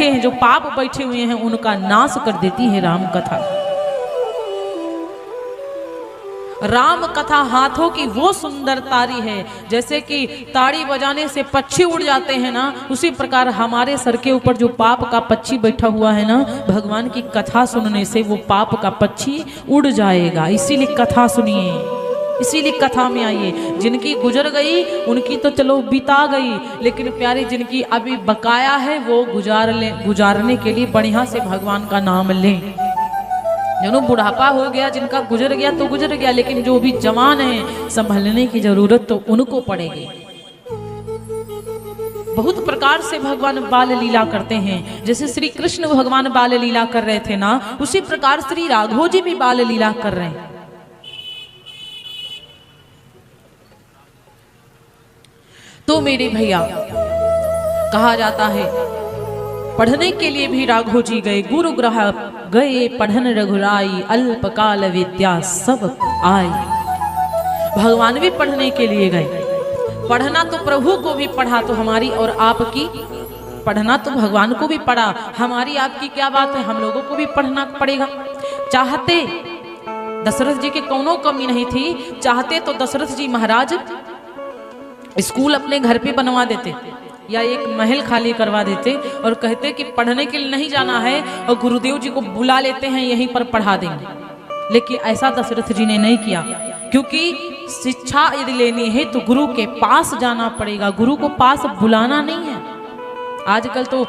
बैठे हैं, जो पाप बैठे हुए हैं, उनका नाश कर देती है राम कथा। राम कथा हाथों की वो सुंदर तारी है, जैसे कि ताड़ी बजाने से पक्षी उड़ जाते हैं ना, उसी प्रकार हमारे सर के ऊपर जो पाप का पक्षी बैठा हुआ है ना, भगवान की कथा सुनने से वो पाप का पक्षी उड़ जाएगा। इसीलिए कथा सुनिए, इसीलिए कथा में आइए। जिनकी गुजर गई उनकी तो चलो बिता गई, लेकिन प्यारे जिनकी अभी बकाया है वो गुजारने के लिए बढ़िया से भगवान का नाम लें। जिन्हों बुढ़ापा हो गया, जिनका गुजर गया तो गुजर गया, लेकिन जो भी जवान है संभलने की जरूरत तो उनको पड़ेगी। बहुत प्रकार से भगवान बाल लीला करते हैं। जैसे श्री कृष्ण भगवान बाल लीला कर रहे थे ना, उसी प्रकार श्री राघव जी भी बाल लीला कर रहे हैं। तो मेरे भैया कहा जाता है पढ़ने के लिए भी राघव जी गए, गुरु ग्रह गए पढ़न रघुराई, अल्पकाल विद्या सब आई। भगवान भी पढ़ने के लिए गए। पढ़ना तो प्रभु को भी पढ़ा, तो हमारी और आपकी पढ़ना तो भगवान को भी पढ़ा, हमारी आपकी क्या बात है, हम लोगों को भी पढ़ना पड़ेगा। चाहते दशरथ जी के कोनो कमी नहीं थी, चाहते तो दशरथ जी महाराज स्कूल अपने घर पे बनवा देते या एक महल खाली करवा देते और कहते कि पढ़ने के लिए नहीं जाना है और गुरुदेव जी को बुला लेते हैं, यहीं पर पढ़ा देंगे। लेकिन ऐसा दशरथ जी ने नहीं किया, क्योंकि शिक्षा यदि लेनी है तो गुरु के पास जाना पड़ेगा, गुरु को पास बुलाना नहीं है। आजकल तो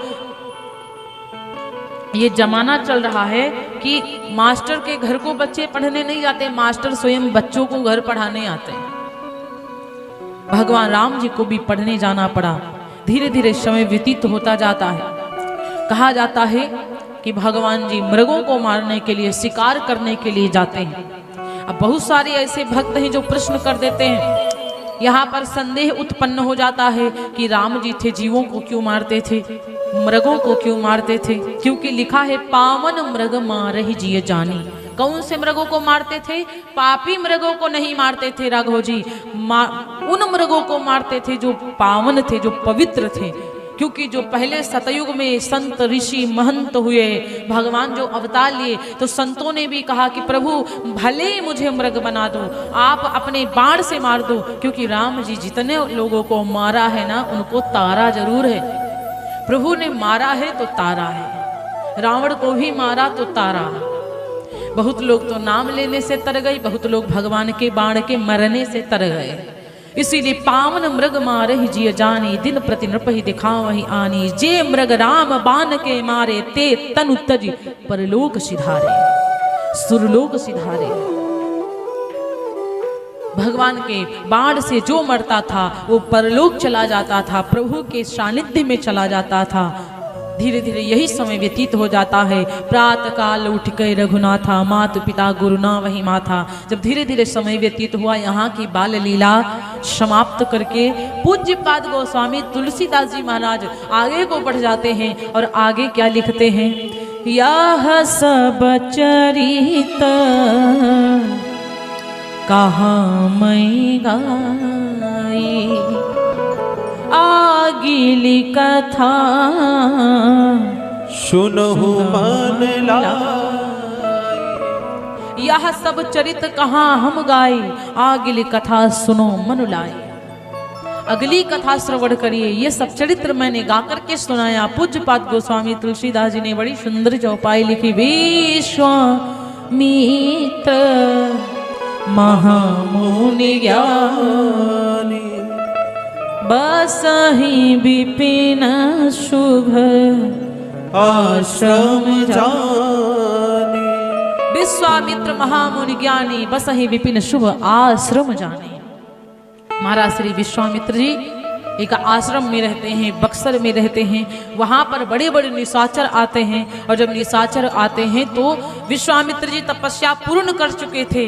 ये जमाना चल रहा है कि मास्टर के घर को बच्चे पढ़ने नहीं जाते, मास्टर स्वयं बच्चों को घर पढ़ाने आते हैं। भगवान राम जी को भी पढ़ने जाना पड़ा। धीरे धीरे समय व्यतीत होता जाता है। कहा जाता है कि भगवान जी मृगों को मारने के लिए, शिकार करने के लिए जाते हैं। अब बहुत सारे ऐसे भक्त हैं जो प्रश्न कर देते हैं, यहाँ पर संदेह उत्पन्न हो जाता है कि राम जी थे जीवों को क्यों मारते थे, मृगों को क्यों मारते थे, क्योंकि लिखा है पावन मृग मारहि जिय जानी। कौन से मृगों को मारते थे? पापी मृगों को नहीं मारते थे राघव जी, उन मृगों को मारते थे जो पावन थे, जो पवित्र थे। क्योंकि जो पहले सतयुग में संत ऋषि महंत हुए, भगवान जो अवतार लिए, तो संतों ने भी कहा कि प्रभु भले ही मुझे मृग बना दो, आप अपने बाण से मार दो, क्योंकि राम जी जितने लोगों को मारा है ना, उनको तारा जरूर है। प्रभु ने मारा है तो तारा है, रावण को भी मारा तो तारा। बहुत लोग तो नाम लेने से तर गए, बहुत लोग भगवान के बाण के मरने से तर गए। इसीलिए पावन मृग मारहि जिय जानी, दिन प्रति नृपहि दिखावहि आनी। जे मृग राम बाण के मारे, ते तनु तज परलोक सिधारे, सुरलोक सिधारे। भगवान के बाण से जो मरता था वो परलोक चला जाता था, प्रभु के सानिध्य में चला जाता था। धीरे धीरे यही समय व्यतीत हो जाता है। प्रातः काल उठ के रघुनाथा, मातु पिता गुरु ना वही माथा। जब धीरे धीरे समय व्यतीत हुआ, यहाँ की बाल लीला समाप्त करके पूज्य पाद गोस्वामी तुलसीदास जी महाराज आगे को बढ़ जाते हैं और आगे क्या लिखते हैं? यह सब चरित कहाँ मैं गाई, आगिली कथा सुनहु मन लाई। यह सब चरित कहाँ हम गाए, आगिली कथा सुनो मन लाई। अगली कथा श्रवण करिए। ये सब चरित्र मैंने गा करके सुनाया। पूज्यपाद गोस्वामी तुलसीदास जी ने बड़ी सुंदर चौपाई लिखी। विश्वामित्र महामुनि ज्ञानी, बसहि विपिन शुभ आश्रम जाने। विश्वामित्र महामुनि ज्ञानी, बसहि विपिन शुभ आश्रम जाने। महाराज श्री विश्वामित्र जी एक आश्रम में रहते हैं, बक्सर में रहते हैं। वहाँ पर बड़े बड़े निशाचर आते हैं, और जब निशाचर आते हैं तो विश्वामित्र जी तपस्या पूर्ण कर चुके थे,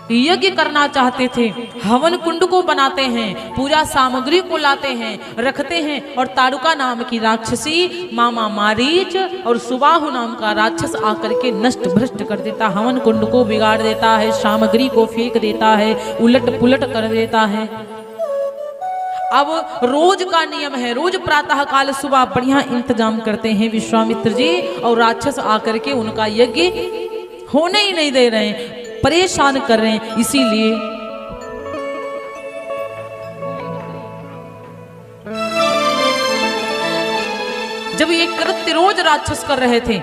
यज्ञ करना चाहते थे। हवन कुंड को बनाते हैं, पूजा सामग्री को लाते हैं, रखते हैं, और तारुका नाम की राक्षसी, मामा मारीच और सुबाहु नाम का राक्षस आकर के नष्ट भ्रष्ट कर देता, हवन कुंड को बिगाड़ देता है, सामग्री को फेंक देता है, उलट पुलट कर देता है। अब रोज का नियम है, रोज प्रातः काल सुबह बढ़िया इंतजाम करते हैं विश्वामित्र जी, और राक्षस आकर के उनका यज्ञ होने ही नहीं दे रहे हैं, परेशान कर रहे हैं। इसीलिए जब ये कृत्य रोज राक्षस कर रहे थे,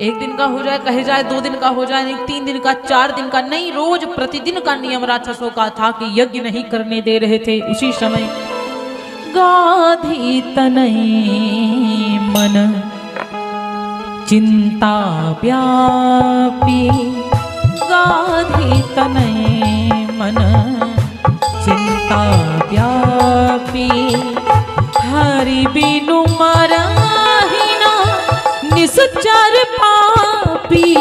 एक दिन का हो जाए कहे जाए, 2 दिन का हो जाए, नहीं 3 दिन का, 4 दिन का, नहीं रोज प्रतिदिन का नियम राक्षसों का था कि यज्ञ नहीं करने दे रहे थे। उसी समय गाधी तनय मन चिंता व्यापी, गाधी तनय मन चिंता व्यापी, हरि बिनु मरहिना निश्चर पापी,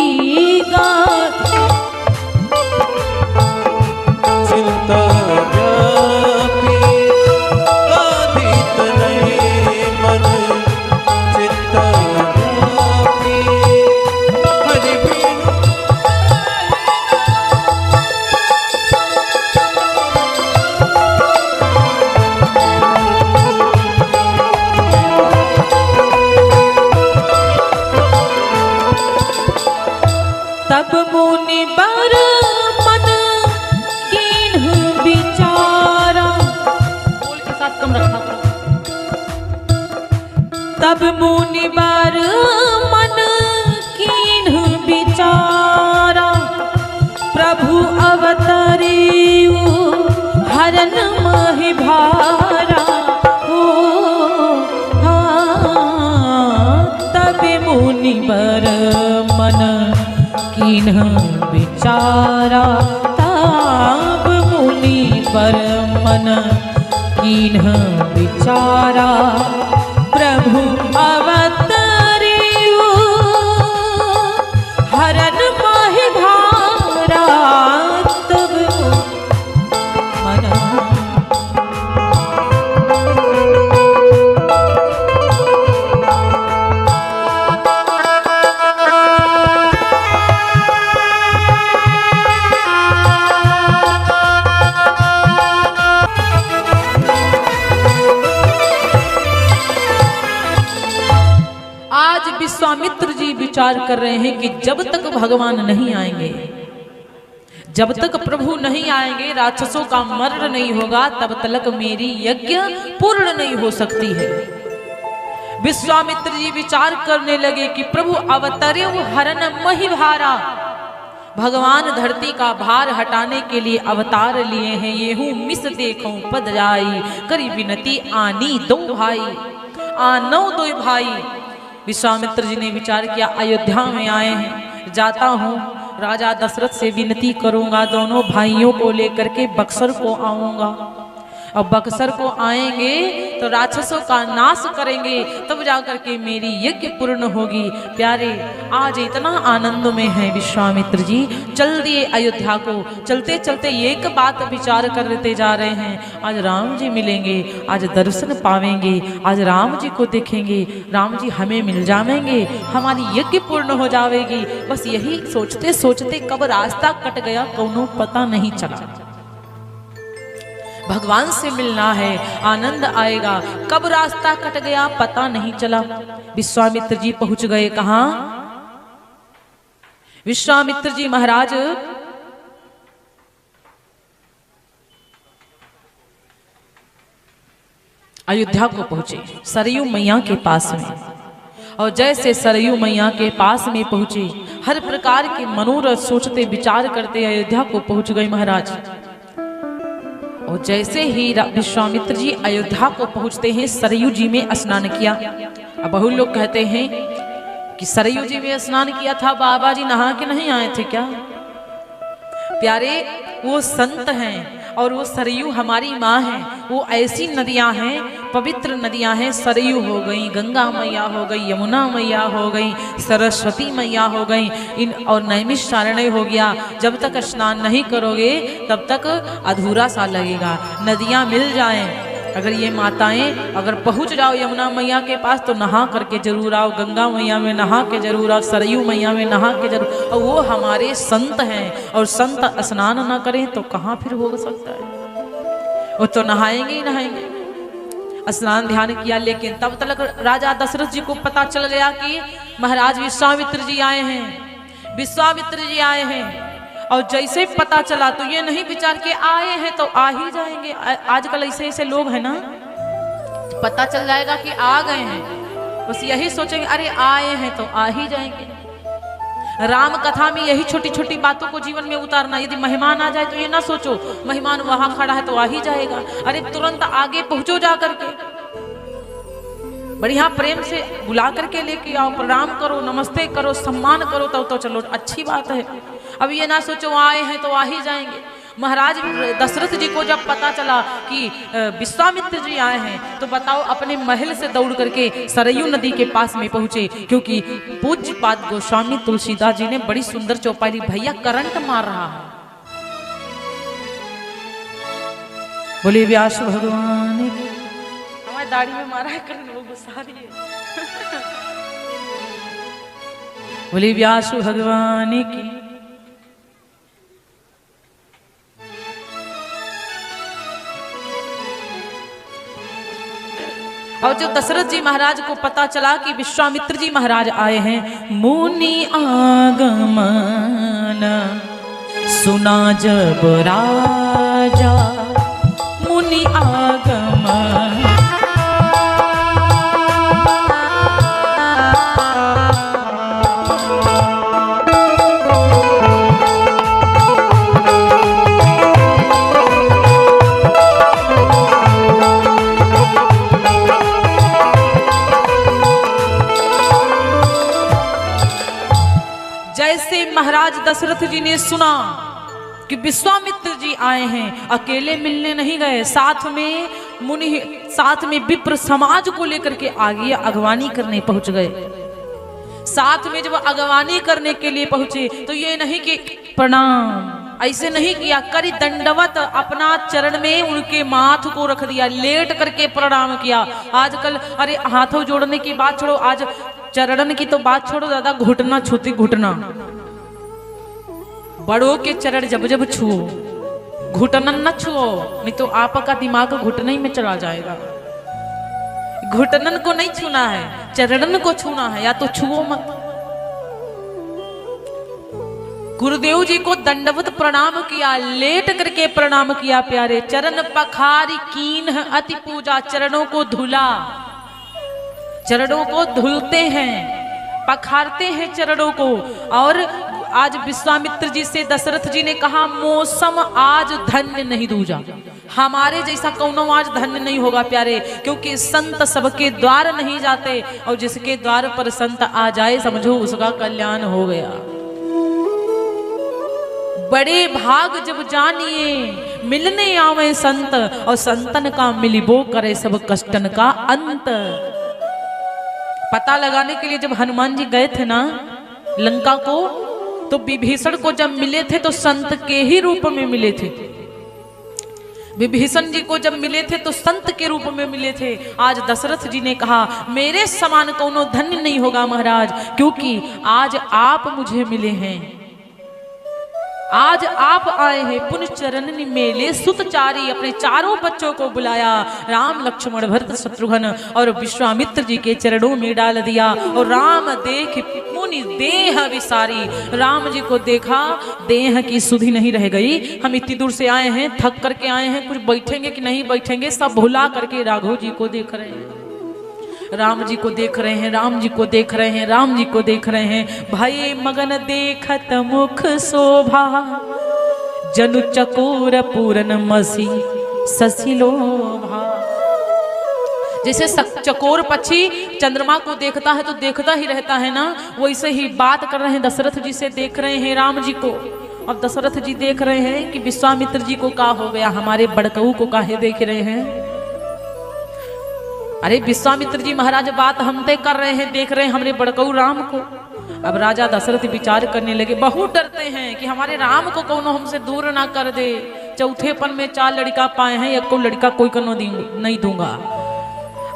चिंता व्यापी गाधी तनय मन चिंता व्यापी, हरि बिनु तब मुनि बर मन कीन्ह विचारा, बोल के साथ कम रखा करो। तब मुनि बर मन कीन्ह विचारा, प्रभु अवतरियु हरन महि भारा, तब मुनि बर मन कीन्ह विचारा, तब मुनि बर मन कीन्ह विचारा, प्रभु अवतरियु हरन महि भारा, तब मन विश्वामित्र जी विचार कर रहे हैं कि जब तक भगवान नहीं आएंगे, जब तक प्रभु नहीं आएंगे, राक्षसों का मरण नहीं होगा, तब तक मेरी यज्ञ पूर्ण नहीं हो सकती है। विश्वामित्र जी विचार करने लगे कि प्रभु अवतरे हरन महि भारा, भगवान धरती का भार हटाने के लिए अवतार लिए हैं। ये हूँ मिस देखो पद जाई, करी विनती आनी दो भाई, आनो दो भाई। विश्वामित्र जी ने विचार किया, अयोध्या में आए हैं, जाता हूँ राजा दशरथ से विनती करूंगा, दोनों भाइयों को लेकर के बक्सर को आऊंगा। अब बक्सर को आएंगे तो राक्षसों का नाश करेंगे, तब जाकर के मेरी यज्ञ पूर्ण होगी। प्यारे, आज इतना आनंद में है विश्वामित्र जी, चल दिए अयोध्या को। चलते चलते एक बात विचार करते जा रहे हैं, आज राम जी मिलेंगे, आज दर्शन पावेंगे, आज राम जी को देखेंगे, राम जी हमें मिल जाएंगे, हमारी यज्ञ पूर्ण हो जाएगी। बस यही सोचते सोचते कब रास्ता कट गया कोनो पता नहीं चला। भगवान से मिलना है, आनंद आएगा, कब रास्ता कट गया पता नहीं चला। विश्वामित्र जी पहुंच गए कहां? विश्वामित्र जी महाराज अयोध्या को पहुंचे, सरयू मैया के पास में। और जैसे सरयू मैया के पास में पहुंचे, हर प्रकार के मनोरथ सोचते विचार करते अयोध्या को पहुंच गए महाराज। और जैसे ही विश्वामित्र जी अयोध्या को पहुंचते हैं, सरयू जी में स्नान किया। अब बहुत लोग कहते हैं कि सरयू जी में स्नान किया था, बाबा जी नहा के नहीं आए थे क्या? प्यारे, वो संत हैं और वो सरयू हमारी माँ है। वो ऐसी नदियां हैं, पवित्र नदियां हैं। सरयू हो गई, गंगा मैया हो गई, यमुना मैया हो गई, सरस्वती मैया हो गई, इन और नैमिषारण्य हो गया। जब तक स्नान नहीं करोगे तब तक अधूरा सा लगेगा। नदियां मिल जाएं, अगर ये माताएं अगर पहुंच जाओ यमुना मैया के पास तो नहा करके जरूर आओ, गंगा मैया में नहा के जरूर आओ, सरयू मैया में नहा के जरूर। और वो हमारे संत हैं, और संत स्नान ना करें तो कहाँ फिर हो सकता है? वो तो नहाएंगे ही नहाएंगे। स्नान ध्यान किया, लेकिन तब तक राजा दशरथ जी को पता चल गया कि महाराज विश्वामित्र जी आए हैं, विश्वामित्र जी आए हैं। और जैसे पता चला तो ये नहीं विचार के आए हैं तो आ ही जाएंगे। आजकल ऐसे ऐसे लोग हैं ना, पता चल जाएगा कि आ गए हैं, बस यही सोचेंगे अरे आए हैं तो आ ही जाएंगे। राम कथा में यही छोटी छोटी बातों को जीवन में उतारना। यदि मेहमान आ जाए तो ये ना सोचो मेहमान वहां खड़ा है तो आ ही जाएगा, अरे तुरंत आगे पहुंचो जा करके, बढ़िया प्रेम से बुला करके लेके आओ, प्रणाम करो, नमस्ते करो, सम्मान करो, तो चलो अच्छी बात है। अब ये ना सोचो आए हैं तो आ ही जाएंगे। महाराज दशरथ जी को जब पता चला कि विश्वामित्र जी आए हैं तो बताओ अपने महल से दौड़ करके सरयू नदी के पास में पहुंचे, क्योंकि पूज्यपाद गोस्वामी तुलसीदास जी ने बड़ी सुंदर चौपाई, भैया करंट मार रहा है। बोले व्यास भगवान, हमारी दाढ़ी में मारा है करंट, वो गुस्सा रही है। बोले व्यास भगवान की। और जब दशरथ जी महाराज को पता चला कि विश्वामित्र जी महाराज आए हैं, मुनि आगमन सुना जब राजा, मुनि आगमन महाराज दशरथ जी ने सुना कि विश्वामित्र जी आए हैं, अकेले मिलने नहीं गए, साथ में मुनि, साथ में विप्र समाज को लेकर के आगे अगवानी करने पहुंच गए। साथ में जब अगवानी करने के लिए पहुंचे तो ये नहीं कि प्रणाम, ऐसे नहीं किया, करी दंडवत अपना चरण में उनके माथ को रख दिया, लेट करके प्रणाम किया। आजकल अरे हाथों जोड़ने की बात छोड़ो, आज चरण की तो बात छोड़ो, दादा घुटना छूती, घुटना बड़ों के चरण जब जब छुओ, घुटनन न छुओ, नहीं तो आपका दिमाग घुटने में चला जाएगा। घुटनन को नहीं छूना है, चरणन को छूना है, या तो छुओ मत। गुरुदेव जी को दंडवत प्रणाम किया, लेट करके प्रणाम किया प्यारे। चरण पखारी कीन अति पूजा, चरणों को धुला, चरणों को धुलते हैं, पखारते हैं चरणों को। और आज विश्वामित्र जी से दशरथ जी ने कहा, मौसम आज धन्य नहीं दूजा, हमारे जैसा कौनो आज धन्य नहीं होगा प्यारे, क्योंकि संत सबके द्वार नहीं जाते, और जिसके द्वार पर संत आ जाए समझो उसका कल्याण हो गया। बड़े भाग जब जानिए मिलने आवे संत, और संतन का मिलिबो करे सब कष्टन का अंत। पता लगाने के लिए जब हनुमान जी गए थे ना लंका को, तो विभीषण को जब मिले थे तो संत के ही रूप में मिले थे। विभीषण जी को जब मिले थे तो संत के रूप में मिले थे। आज दशरथ जी ने कहा मेरे समान कोनो धन्य नहीं होगा महाराज, क्योंकि आज आप मुझे मिले हैं, आज आप आए हैं। पुण्य चरण मेले सुतचारी, अपने चारों बच्चों को बुलाया, राम लक्ष्मण भरत शत्रुघ्न और विश्वामित्र जी के चरणों में डाल दिया। और राम देख मुनि देह विसारी, राम जी को देखा, देह की सुधि नहीं रह गई। हम इतनी दूर से आए हैं, थक करके आए हैं, कुछ बैठेंगे कि नहीं बैठेंगे, सब भुला करके राघव जी को देख रहे हैं, राम जी को देख रहे हैं, राम जी को देख रहे हैं, राम जी को देख रहे हैं। भाई मगन देखत मुख शोभा, जनु चकोर पूरन मसी ससिलोभा। जैसे चकोर पक्षी चंद्रमा को देखता है तो देखता ही रहता है ना, वैसे ही बात कर रहे हैं दशरथ जी से, देख रहे हैं राम जी को। अब दशरथ जी देख रहे हैं कि विश्वामित्र जी को क्या हो गया, हमारे बड़कऊ को काहे देख रहे हैं। अरे विश्वामित्र जी महाराज बात हम तय कर रहे हैं, देख रहे हैं हमरे बड़कऊ राम को। अब राजा दशरथ विचार करने लगे, बहुत डरते हैं कि हमारे राम को कौनो हमसे दूर ना कर दे। चौथेपन में 4 लड़का पाए हैं, एक को लड़का कोई कनो नहीं दूंगा।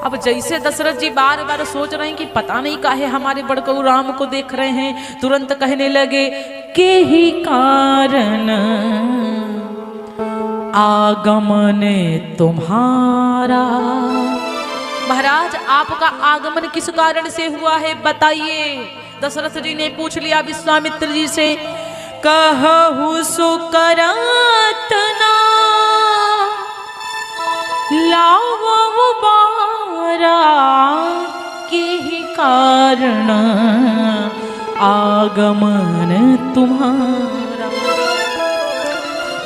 अब जैसे दशरथ जी बार बार सोच रहे हैं कि पता नहीं काहे हमारे बड़कऊ राम को देख रहे हैं, तुरंत कहने लगे के ही कारण आगमन तुम्हारा, महाराज आपका आगमन किस कारण से हुआ है बताइए। दशरथ जी ने पूछ लिया विश्वामित्र जी से। कहु सो करतना लावो बारा के कारण आगमन तुम्हारा।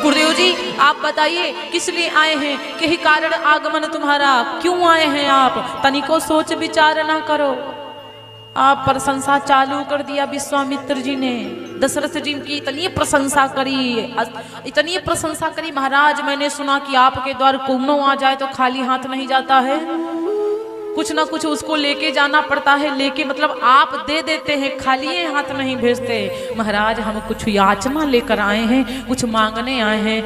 गुरुदेव जी आप बताइए किस लिए आए हैं, यही कारण आगमन तुम्हारा, क्यों आए हैं आप? तनिको सोच विचार ना करो, आप प्रशंसा चालू कर दिया विश्वामित्र जी ने। दशरथ जी की इतनी प्रशंसा करी महाराज मैंने सुना कि आपके द्वार कोनो आ जाए तो खाली हाथ नहीं जाता है, कुछ ना कुछ उसको लेके जाना पड़ता है, लेके मतलब आप दे देते हैं, खाली हाथ नहीं भेजते। महाराज हम कुछ याचना लेकर आए हैं, कुछ मांगने आए हैं।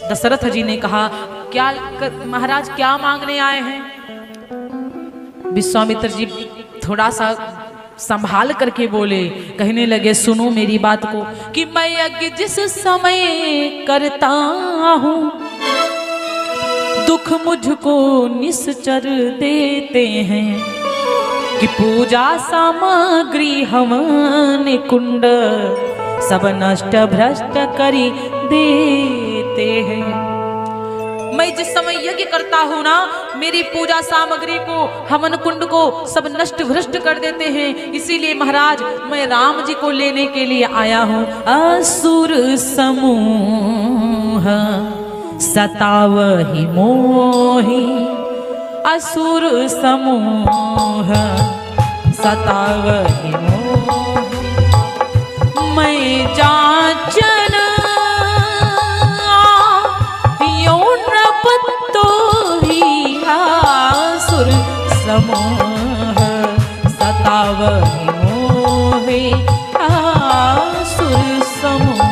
दशरथ जी ने कहा क्या महाराज क्या मांगने आए हैं? विश्वामित्र जी थोड़ा सा संभाल करके बोले, कहने लगे सुनो मेरी बात को कि मैं यज्ञ जिस समय करता हूँ दुख मुझको निश्चर देते हैं कि पूजा सामग्री हवन कुंड सब नष्ट भ्रष्ट करी देते हैं। मैं जिस समय यज्ञ करता हूँ ना मेरी पूजा सामग्री को हवन कुंड को सब नष्ट भ्रष्ट कर देते हैं, इसीलिए महाराज मैं राम जी को लेने के लिए आया हूँ। असुर समूह सतावहि मोहि, असुर समूह सतावहि मोहि, मैं जांचन असुर समूह सतावहि मोहि, असुर समूह।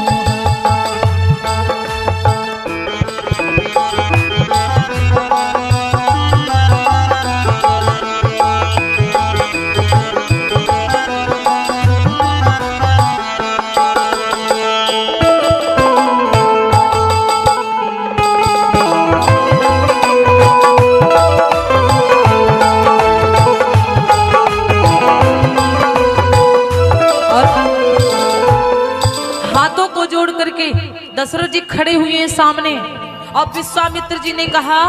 दशरथ जी खड़े हुए हैं सामने और विश्वामित्र जी ने कहा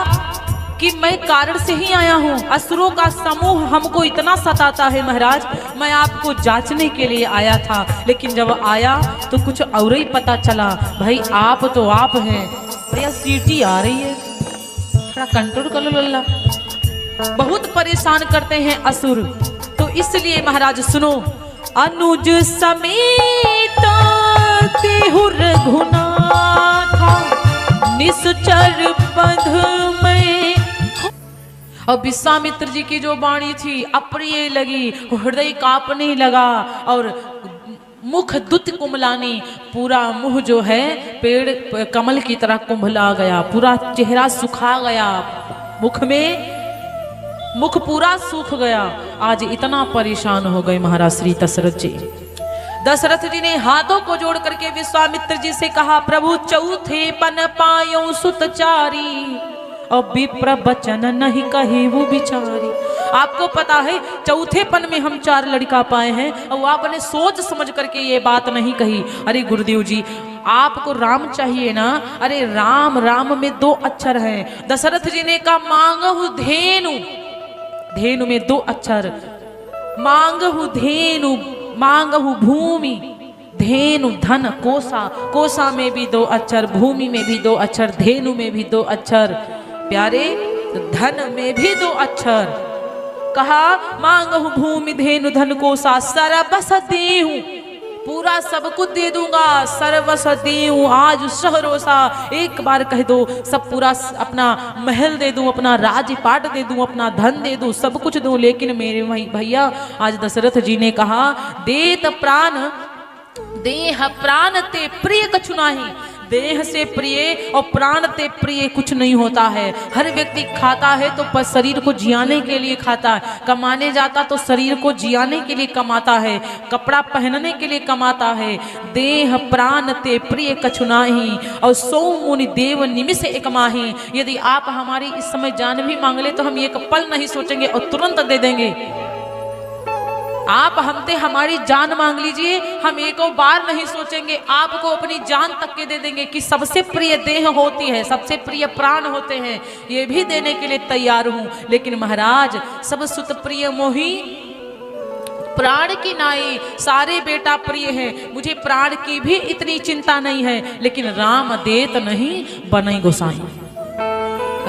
कि मैं कारण से ही आया हूँ, असुरों का समूह हमको इतना सताता है महाराज, मैं आपको जांचने के लिए आया था, लेकिन जब आया तो कुछ और ही पता चला। भाई आप तो आप हैं, भैया सीटी आ रही है, थोड़ा कंट्रोल कर लो लल्ला, बहुत परेशान करते हैं असुर। तो इसलिए महाराज सुनो, अनुज समेत तेहु रघुनाथ निश्चर पद में। और विश्वामित्र जी की जो वाणी थी अप्रिय लगी, हृदय कांपने लगा और मुख दुत कुमलानी, पूरा मुंह जो है पेड़ कमल की तरह कुंभला गया, पूरा चेहरा सुखा गया, मुख पूरा सूख गया। आज इतना परेशान हो गए महाराज श्री दशरथ जी। दशरथ जी ने हाथों को जोड़ करके विश्वामित्र जी से कहा, प्रभु चौथे पन पायो सुतचारी और विप्र बचन नहीं कहे वो बिचारी। आपको पता है चौथे पन में हम 4 लड़का पाए हैं और आपने सोच समझ करके ये बात नहीं कही। अरे गुरुदेव जी आपको राम चाहिए ना, अरे राम राम में 2 अक्षर हैं। दशरथ जी ने कहा मांगहु धेनु, धेनु में 2 अक्षर, मांगहु धेनु, मांगहु भूमि, धेनु धन कोसा, कोसा में भी 2 अक्षर, भूमि में भी 2 अक्षर, धेनु में भी 2 अक्षर, प्यारे धन में भी 2 अक्षर। कहा मांगहु भूमि धेनु धन कोसा सर्वस देहूं, पूरा सब कुछ दे दूंगा, सर्वस देहूं आज सहरोसा, एक बार कह दो सब पूरा अपना महल दे दूं, अपना राजपाट दे दूं, अपना धन दे दूं, सब कुछ दूं। लेकिन मेरे भैया आज दशरथ जी ने कहा देत प्राण देह प्राण ते प्रिय कछु नाही, देह से प्रिय और प्राण से प्रिय कुछ नहीं होता है। हर व्यक्ति खाता है तो पर शरीर को जियाने के लिए खाता है, कमाने जाता तो शरीर को जियाने के लिए कमाता है, कपड़ा पहनने के लिए कमाता है। देह प्राण ते प्रिय कछु नाही और सो मुनि देव निमिष एक माही। यदि आप हमारी इस समय जान भी मांग ले तो हम एक पल नहीं सोचेंगे और तुरंत दे देंगे। आप हमसे हमारी जान मांग लीजिए, हम एक बार नहीं सोचेंगे, आपको अपनी जान तक के दे देंगे। कि सबसे प्रिय देह होती है, सबसे प्रिय प्राण होते हैं, ये भी देने के लिए तैयार हूं। लेकिन महाराज सब सुत प्रिय मोही प्राण की नाई, सारे बेटा प्रिय है, मुझे प्राण की भी इतनी चिंता नहीं है। लेकिन राम देत नहीं बनई गोसाई,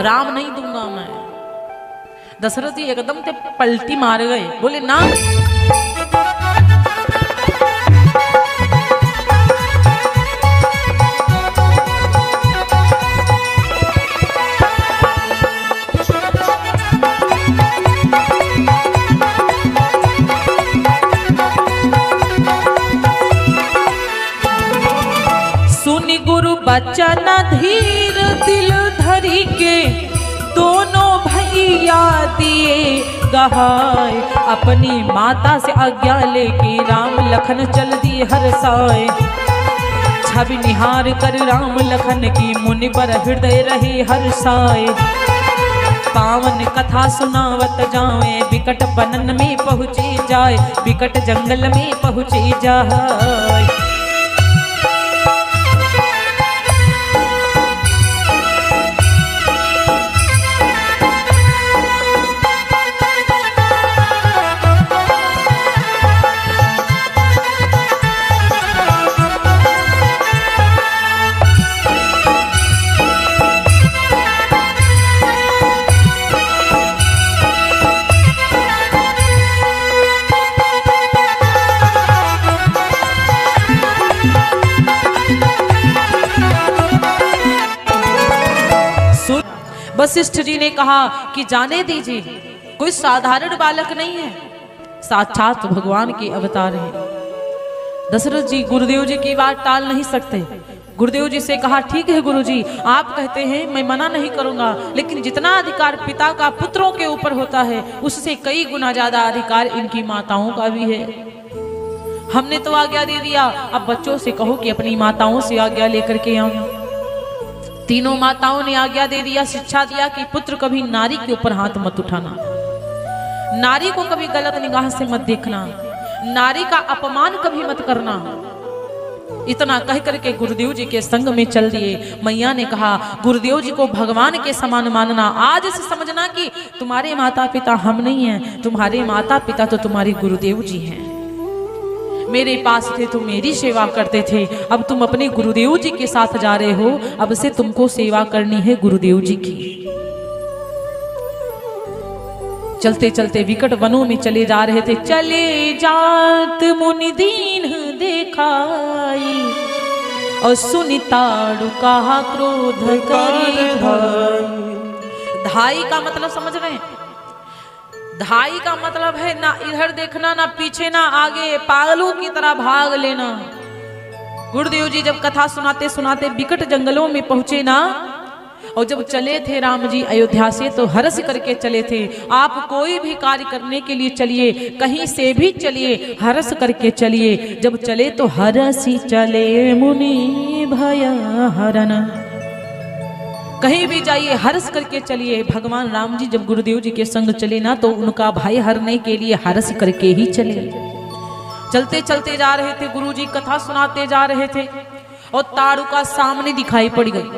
राम नहीं दूंगा मैं। दशरथ जी एकदम से पलटी मार गए, बोले ना। सुनि गुरु बचन धीर दिल धरी के, दोनों भैया दिए गहाय। अपनी माता से आज्ञा लेके राम लखन चल दिए हरसाए। छवि निहार कर राम लखन की मुनि पर हृदय रहे हर्षाए। पावन कथा सुनावत जाए, विकट बनन में पहुँचे जाए, विकट जंगल में पहुँचे जाए। वशिष्ठ जी ने कहा कि जाने दीजिए, कोई साधारण बालक नहीं है, साक्षात भगवान के अवतार हैं। दशरथ जी गुरुदेव जी की बात टाल नहीं सकते। गुरुदेव जी से कहा ठीक है गुरुजी, आप कहते हैं मैं मना नहीं करूंगा, लेकिन जितना अधिकार पिता का पुत्रों के ऊपर होता है उससे कई गुना ज्यादा अधिकार इनकी माताओं का भी है। हमने तो आज्ञा दे दिया, अब बच्चों से कहो कि अपनी माताओं से आज्ञा लेकर के आऊं। तीनों माताओं ने आज्ञा दे दिया, शिक्षा दिया कि पुत्र कभी नारी के ऊपर हाथ मत उठाना, नारी को कभी गलत निगाह से मत देखना, नारी का अपमान कभी मत करना। इतना कह करके गुरुदेव जी के संग में चल दिए। मैया ने कहा गुरुदेव जी को भगवान के समान मानना, आज से समझना कि तुम्हारे माता पिता हम नहीं हैं, तुम्हारे माता पिता तो तुम्हारे गुरुदेव जी हैं। मेरे पास थे तो मेरी सेवा करते थे, अब तुम अपने गुरुदेव जी के साथ जा रहे हो, अब से तुमको सेवा करनी है गुरुदेव जी की। चलते चलते विकट वनों में चले जा रहे थे। चले जात मुनि दीन देखाई, और सुनि ताड़ुका क्रोध करी धाई। धाई का मतलब समझ रहे हैं? धाई का मतलब है ना इधर देखना, ना पीछे, ना आगे, पागलों की तरह भाग लेना। गुरुदेव जी जब कथा सुनाते सुनाते विकट जंगलों में पहुंचे ना, और जब चले थे राम जी अयोध्या से तो हर्ष करके चले थे। आप कोई भी कार्य करने के लिए चलिए, कहीं से भी चलिए, हर्ष करके चलिए। जब चले तो हर्षि चले मुनि भय हरन, कहीं भी जाइए हर्ष करके चलिए। भगवान राम जी जब गुरुदेव जी के संग चले ना तो उनका भय हरने के लिए हर्ष करके ही चले। चलते चलते जा रहे थे, गुरु जी कथा सुनाते जा रहे थे और ताड़ुका सामने दिखाई पड़ गई।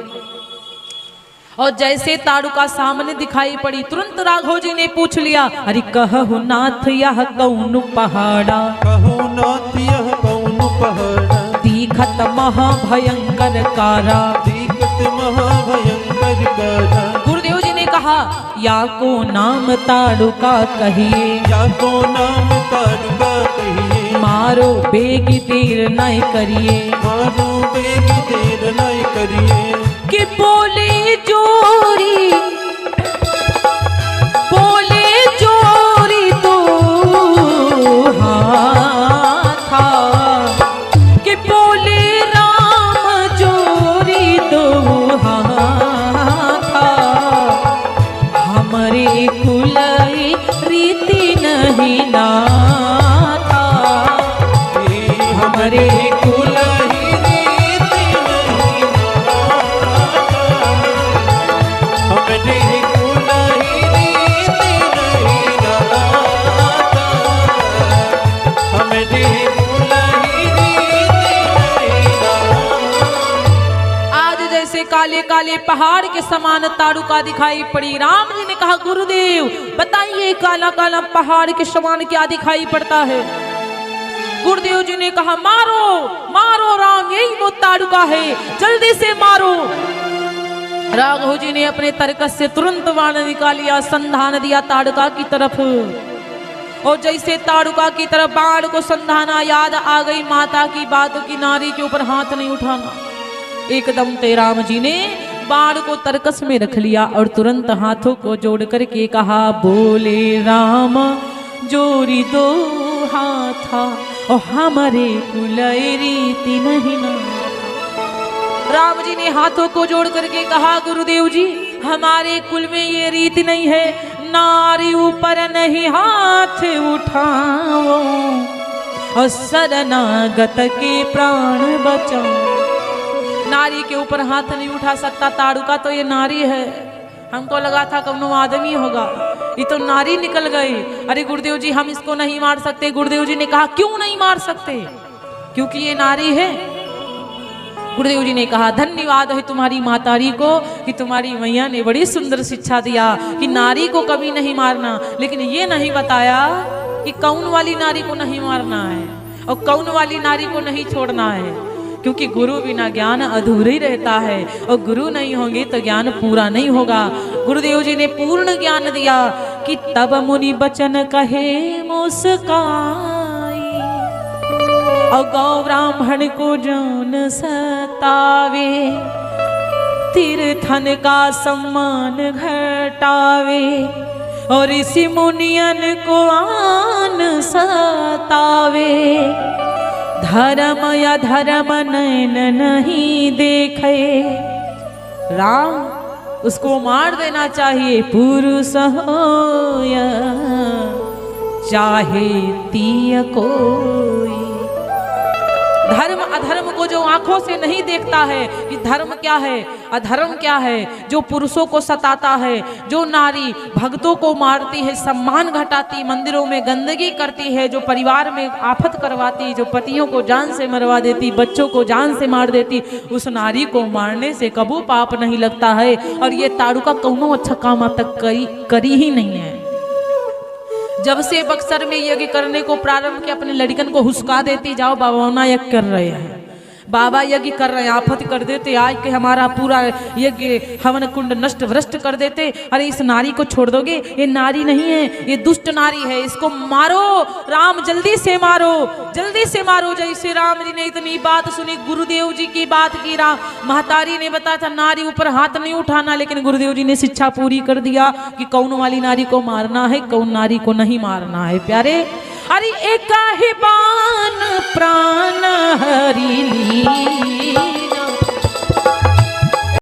और जैसे ताड़ुका सामने दिखाई पड़ी, तुरंत राघव जी ने पूछ लिया, अरे कहु नाथ यह कौन पहाड़ा, कहु नाथ यह कौन पहाड़ा, दीखत महाभयंकर कारा, दीखत महाभयंकर कारा। गुरुदेव जी ने कहा या को नाम ताड़ुका कहिए, या को नाम ताड़ुका कहिए, मारो बेगी देर नहीं करिए, मारो बेगी देर नहीं करिए। कि बोले जोरी, बोले जोरी तो हाँ था, कि बोले राम जोरी काले काले पहाड़ के समान ताड़ुका दिखाई पड़ी। राम जी ने कहा गुरुदेव बताइए काला काला पहाड़ के समान क्या दिखाई पड़ता है? गुरुदेव जी ने कहा मारो मारो राम, यही वो ताड़ुका है, जल्दी से मारो। राघव जी ने अपने तरकस से तुरंत बाण निकालिया, संधान दिया ताड़ुका की तरफ। और जैसे ताड़ुका की तरफ बाण को संधाना, याद आ गई माता की बात की नारी के ऊपर हाथ नहीं उठाना। एकदम ते राम जी ने बाण को तरकस में रख लिया और तुरंत हाथों को जोड़ करके कहा बोले राम जोड़ी दो हाथा और हमारे कुलय रीति नहीं ना। राम जी ने हाथों को जोड़ करके कहा गुरुदेव जी हमारे कुल में ये रीति नहीं है, नारी ऊपर नहीं हाथ उठाओ और शरणागत के प्राण बचाओ। नारी के ऊपर हाथ नहीं उठा सकता ताड़ुका, तो ये नारी है। हमको लगा था कौनो आदमी होगा, ये तो नारी निकल गई। अरे गुरुदेव जी हम इसको नहीं मार सकते। गुरुदेव जी ने कहा क्यों नहीं मार सकते? क्योंकि ये नारी है। गुरुदेव जी ने कहा धन्यवाद है तुम्हारी मातारी को कि तुम्हारी मैया ने बड़ी सुंदर शिक्षा दिया कि नारी को कभी नहीं मारना, लेकिन ये नहीं बताया कि कौन वाली नारी को नहीं मारना है और कौन वाली नारी को नहीं छोड़ना है। क्योंकि गुरु बिना ज्ञान अधूरा ही रहता है और गुरु नहीं होंगे तो ज्ञान पूरा नहीं होगा। गुरुदेव जी ने पूर्ण ज्ञान दिया कि तब मुनि बचन कहे मुस्काई और गौ ब्राह्मण को जौन सतावे, तीर्थन का सम्मान घटावे और ऋषि मुनियन को आन सतावे। धर्म या धर्म नैन नहीं देखे, राम उसको मार देना चाहिए, पुरुष हो या चाहे तीय कोई। धर्म अधर्म को जो आंखों से नहीं देखता है कि धर्म क्या है अधर्म क्या है, जो पुरुषों को सताता है, जो नारी भक्तों को मारती है, सम्मान घटाती, मंदिरों में गंदगी करती है, जो परिवार में आफत करवाती, जो पतियों को जान से मरवा देती, बच्चों को जान से मार देती, उस नारी को मारने से कबू पाप नहीं लगता है। और ये ताड़ुका कौनो अच्छा काम अब तक करी ही नहीं है। जब से बक्सर में यज्ञ करने को प्रारंभ किया अपने लड़कन को हुस्का देती जाओ बाबा यज्ञ कर रहे हैं, बाबा यज्ञ कर रहे हैं, आफत कर देते, आज के हमारा पूरा यज्ञ हवन कुंड नष्ट भ्रष्ट कर देते। अरे इस नारी को छोड़ दोगे? ये नारी नहीं है, ये दुष्ट नारी है, इसको मारो राम, जल्दी से मारो, जल्दी से मारो। जैसे राम जी ने इतनी बात सुनी, गुरुदेव जी की बात की, राम महतारी ने बताया था नारी ऊपर हाथ नहीं उठाना, लेकिन गुरुदेव जी ने शिक्षा पूरी कर दिया कि कौन वाली नारी को मारना है, कौन नारी को नहीं मारना है। प्यारे अरे एक ही बान